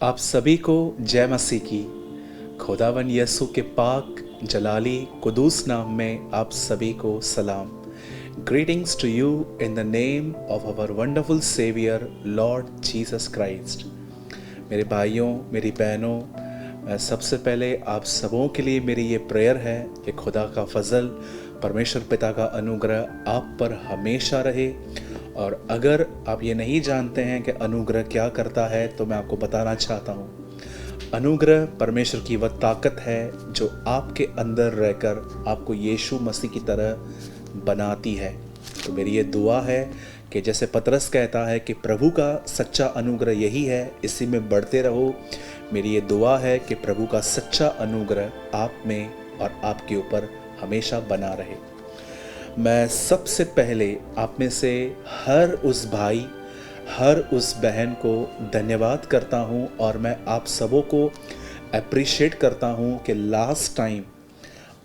आप सभी को जय मसीह की। खुदावन यसु के पाक जलाली कुदूस नाम में आप सभी को सलाम। Greetings to you in the name of our wonderful saviour Lord Jesus Christ. मेरे भाइयों, मेरी बहनों, मैं सबसे पहले आप सबों के लिए मेरी ये प्रेयर है कि खुदा का फजल, परमेश्वर पिता का अनुग्रह आप पर हमेशा रहे। और अगर आप ये नहीं जानते हैं कि अनुग्रह क्या करता है तो मैं आपको बताना चाहता हूँ। अनुग्रह परमेश्वर की वह ताकत है जो आपके अंदर रहकर आपको यीशु मसीह की तरह बनाती है। तो मेरी ये दुआ है कि जैसे पतरस कहता है कि प्रभु का सच्चा अनुग्रह यही है, इसी में बढ़ते रहो। मेरी ये दुआ है कि प्रभु का सच्चा अनुग्रह आप में और आपके ऊपर हमेशा बना रहे। मैं सबसे पहले आप में से हर उस भाई, हर उस बहन को धन्यवाद करता हूँ और मैं आप सबों को अप्रिशिएट करता हूँ कि लास्ट टाइम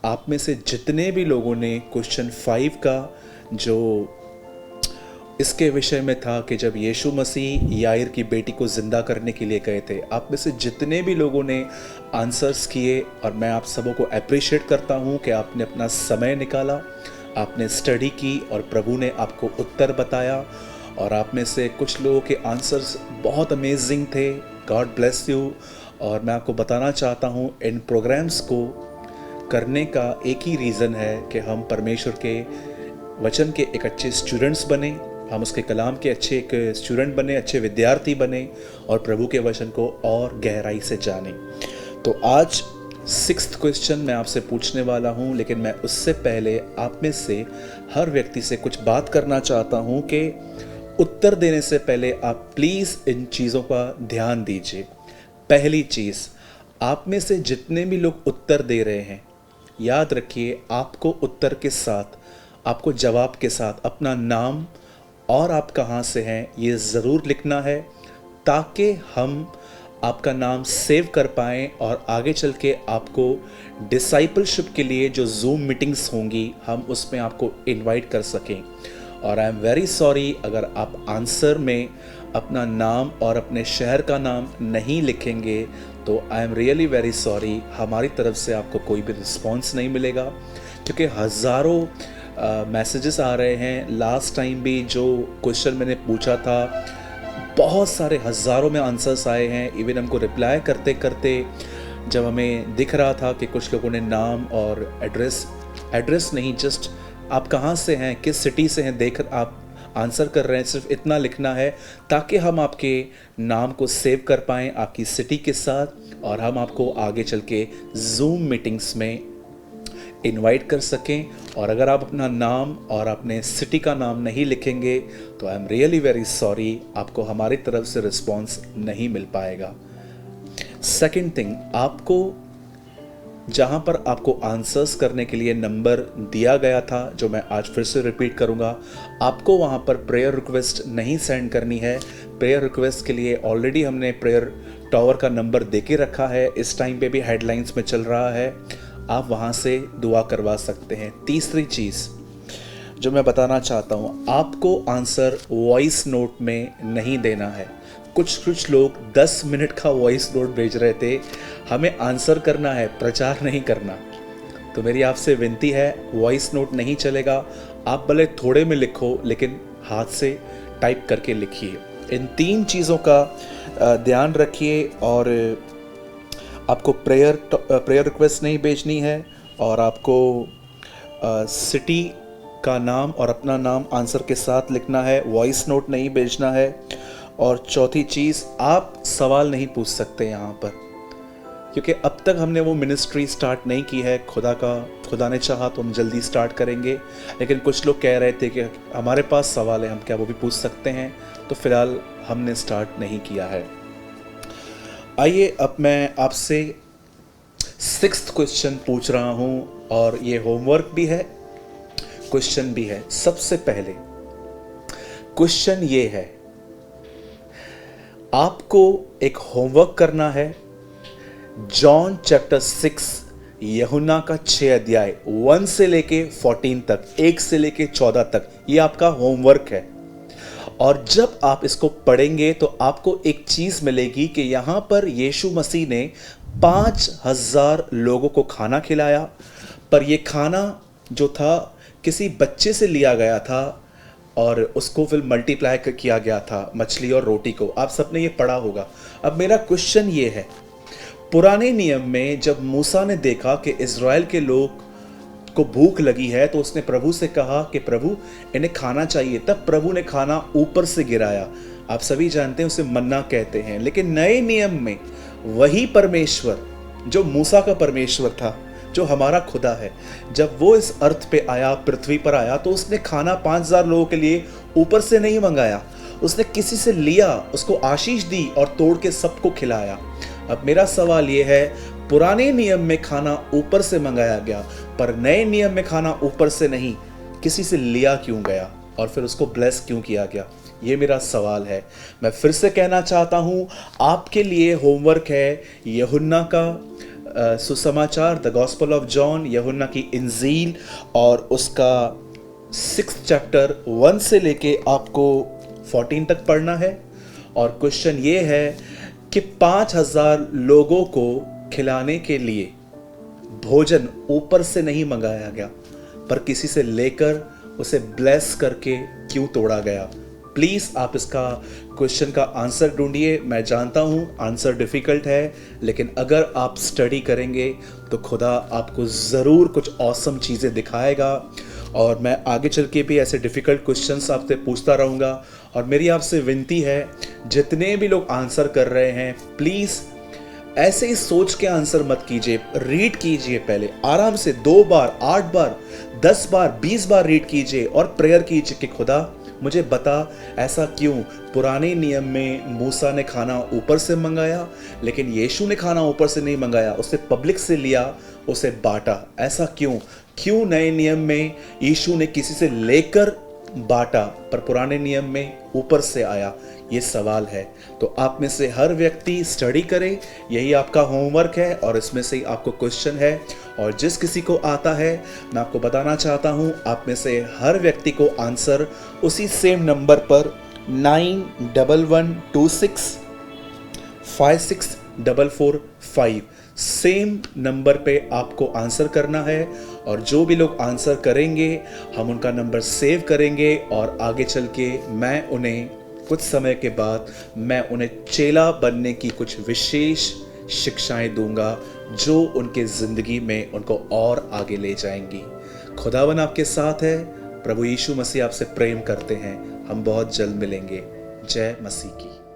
आप में से जितने भी लोगों ने क्वेश्चन 5 का जो इसके विषय में था कि जब यीशु मसीह याईर की बेटी को ज़िंदा करने के लिए गए थे, आप में से जितने भी लोगों ने आंसर्स किए और मैं आप सबों को अप्रिशिएट करता हूँ कि आपने अपना समय निकाला, आपने स्टडी की और प्रभु ने आपको उत्तर बताया। और आप में से कुछ लोगों के आंसर्स बहुत अमेजिंग थे। God bless you. और मैं आपको बताना चाहता हूँ, इन प्रोग्राम्स को करने का एक ही रीज़न है कि हम परमेश्वर के वचन के एक अच्छे स्टूडेंट्स बने, हम उसके कलाम के अच्छे एक स्टूडेंट बने, अच्छे विद्यार्थी बने और प्रभु के वचन को और गहराई से जाने। तो आज 6th क्वेश्चन मैं आपसे पूछने वाला हूं, लेकिन मैं उससे पहले आप में से हर व्यक्ति से कुछ बात करना चाहता हूं कि उत्तर देने से पहले आप प्लीज़ इन चीज़ों का ध्यान दीजिए। पहली चीज़, आप में से जितने भी लोग उत्तर दे रहे हैं, याद रखिए आपको उत्तर के साथ, आपको जवाब के साथ अपना नाम और आप कहाँ से हैं ये ज़रूर लिखना है, ताकि हम आपका नाम सेव कर पाएँ और आगे चल के आपको डिसाइपलशिप के लिए जो जूम मीटिंग्स होंगी हम उसमें आपको इनवाइट कर सकें। और आई एम वेरी सॉरी अगर आप आंसर में अपना नाम और अपने शहर का नाम नहीं लिखेंगे, तो I am really very sorry. हमारी तरफ से आपको कोई भी रिस्पॉन्स नहीं मिलेगा, क्योंकि हज़ारों मैसेजेस आ रहे हैं। लास्ट टाइम भी जो क्वेश्चन मैंने पूछा था, बहुत सारे हज़ारों में आंसर्स आए हैं। इवन हमको रिप्लाई करते करते जब हमें दिख रहा था कि कुछ लोगों ने नाम और एड्रेस नहीं, जस्ट आप कहाँ से हैं, किस सिटी से हैं देख आप आंसर कर रहे हैं, सिर्फ इतना लिखना है ताकि हम आपके नाम को सेव कर पाएँ आपकी सिटी के साथ और हम आपको आगे चल के जूम मीटिंग्स में इनवाइट कर सकें। और अगर आप अपना नाम और अपने सिटी का नाम नहीं लिखेंगे तो I am really very sorry, आपको हमारी तरफ से रिस्पॉन्स नहीं मिल पाएगा। सेकंड थिंग, आपको जहां पर आपको आंसर्स करने के लिए नंबर दिया गया था, जो मैं आज फिर से रिपीट करूंगा, आपको वहां पर प्रेयर रिक्वेस्ट नहीं सेंड करनी है। प्रेयर रिक्वेस्ट के लिए ऑलरेडी हमने प्रेयर टॉवर का नंबर दे के रखा है, इस टाइम पे भी हेडलाइंस में चल रहा है, आप वहाँ से दुआ करवा सकते हैं। तीसरी चीज़ जो मैं बताना चाहता हूँ, आपको आंसर वॉइस नोट में नहीं देना है। कुछ लोग 10 मिनट का वॉइस नोट भेज रहे थे, हमें आंसर करना है, प्रचार नहीं करना। तो मेरी आपसे विनती है, वॉइस नोट नहीं चलेगा। आप भले थोड़े में लिखो, लेकिन हाथ से टाइप करके लिखिए। इन 3 चीज़ों का ध्यान रखिए। और आपको प्रेयर रिक्वेस्ट नहीं भेजनी है, और आपको सिटी का नाम और अपना नाम आंसर के साथ लिखना है, वॉइस नोट नहीं भेजना है। और चौथी चीज़, आप सवाल नहीं पूछ सकते यहाँ पर, क्योंकि अब तक हमने वो मिनिस्ट्री स्टार्ट नहीं की है। खुदा ने चाहा तो हम जल्दी स्टार्ट करेंगे, लेकिन कुछ लोग कह रहे थे कि हमारे पास सवाल है, हम क्या वो भी पूछ सकते हैं, तो फिलहाल हमने स्टार्ट नहीं किया है। आइए अब मैं आपसे 6th क्वेश्चन पूछ रहा हूँ, और ये होमवर्क भी है, क्वेश्चन भी है। सबसे पहले क्वेश्चन ये है, आपको एक होमवर्क करना है। जॉन चैप्टर 6, यूहन्ना का 6 अध्याय 1 से लेके 14 तक, 1 से लेके 14 तक, ये आपका होमवर्क है। और जब आप इसको पढ़ेंगे तो आपको एक चीज मिलेगी कि यहां पर यीशु मसीह ने 5,000 लोगों को खाना खिलाया, पर यह खाना जो था किसी बच्चे से लिया गया था और उसको फिर मल्टीप्लाई किया गया था मछली और रोटी को। आप सबने ये पढ़ा होगा। अब मेरा क्वेश्चन ये है, पुराने नियम में जब मूसा ने देखा कि इज़राइल के लोग को भूख लगी है तो उसने प्रभु से कहा कि प्रभु इन्हें खाना चाहिए, तब प्रभु ने खाना ऊपर से गिराया। आप सभी जानते हैं उसे मन्ना कहते हैं। लेकिन नए नियम में वही परमेश्वर जो मूसा का परमेश्वर था, जो हमारा खुदा है, जब वो इस अर्थ पे आया, पृथ्वी पर आया, तो उसने खाना 5,000 लोगों के लिए ऊपर से नहीं मंगाया। उसने किसी से लिया, उसको आशीष दी और तोड़ के सबको खिलाया। अब मेरा सवाल ये है, पुराने नियम में खाना ऊपर से मंगाया गया, पर नए नियम में खाना ऊपर से नहीं, किसी से लिया क्यों गया और फिर उसको ब्लेस क्यों किया गया? ये मेरा सवाल है। मैं फिर से कहना चाहता हूँ, आपके लिए होमवर्क है यूहन्ना का सुसमाचार, द गॉस्पेल ऑफ जॉन, यूहन्ना की इंजील और उसका 6 चैप्टर 1 से लेके आपको 14 तक पढ़ना है। और क्वेश्चन ये है कि 5,000 लोगों को खिलाने के लिए भोजन ऊपर से नहीं मंगाया गया, पर किसी से लेकर उसे ब्लेस करके क्यों तोड़ा गया? प्लीज आप इसका क्वेश्चन का आंसर ढूंढिए। मैं जानता हूं आंसर डिफिकल्ट है, लेकिन अगर आप स्टडी करेंगे तो खुदा आपको ज़रूर कुछ ऑसम चीज़ें दिखाएगा। और मैं आगे चल के भी ऐसे डिफ़िकल्ट क्वेश्चंस आपसे पूछता रहूँगा। और मेरी आपसे विनती है, जितने भी लोग आंसर कर रहे हैं, प्लीज़ ऐसे ही सोच के आंसर मत कीजिए, रीड कीजिए पहले आराम से 2 बार, 8 बार, 10 बार, 20 बार रीड कीजिए और प्रेयर कीजिए कि खुदा मुझे बता ऐसा क्यों पुराने नियम में मूसा ने खाना ऊपर से मंगाया लेकिन यीशु ने खाना ऊपर से नहीं मंगाया, उसे पब्लिक से लिया, उसे बांटा, ऐसा क्यों? क्यों नए नियम में यीशु ने किसी से लेकर बांटा पर पुराने नियम में ऊपर से आया? ये सवाल है। तो आप में से हर व्यक्ति स्टडी करे, यही आपका होमवर्क है और इसमें से आपको क्वेश्चन है। और जिस किसी को आता है, मैं आपको बताना चाहता हूँ, आप में से हर व्यक्ति को आंसर उसी सेम नंबर पर 911126564445 सेम नंबर पे आपको आंसर करना है। और जो भी लोग आंसर करेंगे हम उनका नंबर सेव करेंगे और आगे चल के मैं उन्हें कुछ समय के बाद मैं उन्हें चेला बनने की कुछ विशेष शिक्षाएं दूंगा जो उनके ज़िंदगी में उनको और आगे ले जाएंगी। खुदावन आपके साथ है। प्रभु यीशु मसीह आपसे प्रेम करते हैं। हम बहुत जल्द मिलेंगे। जय मसीह की।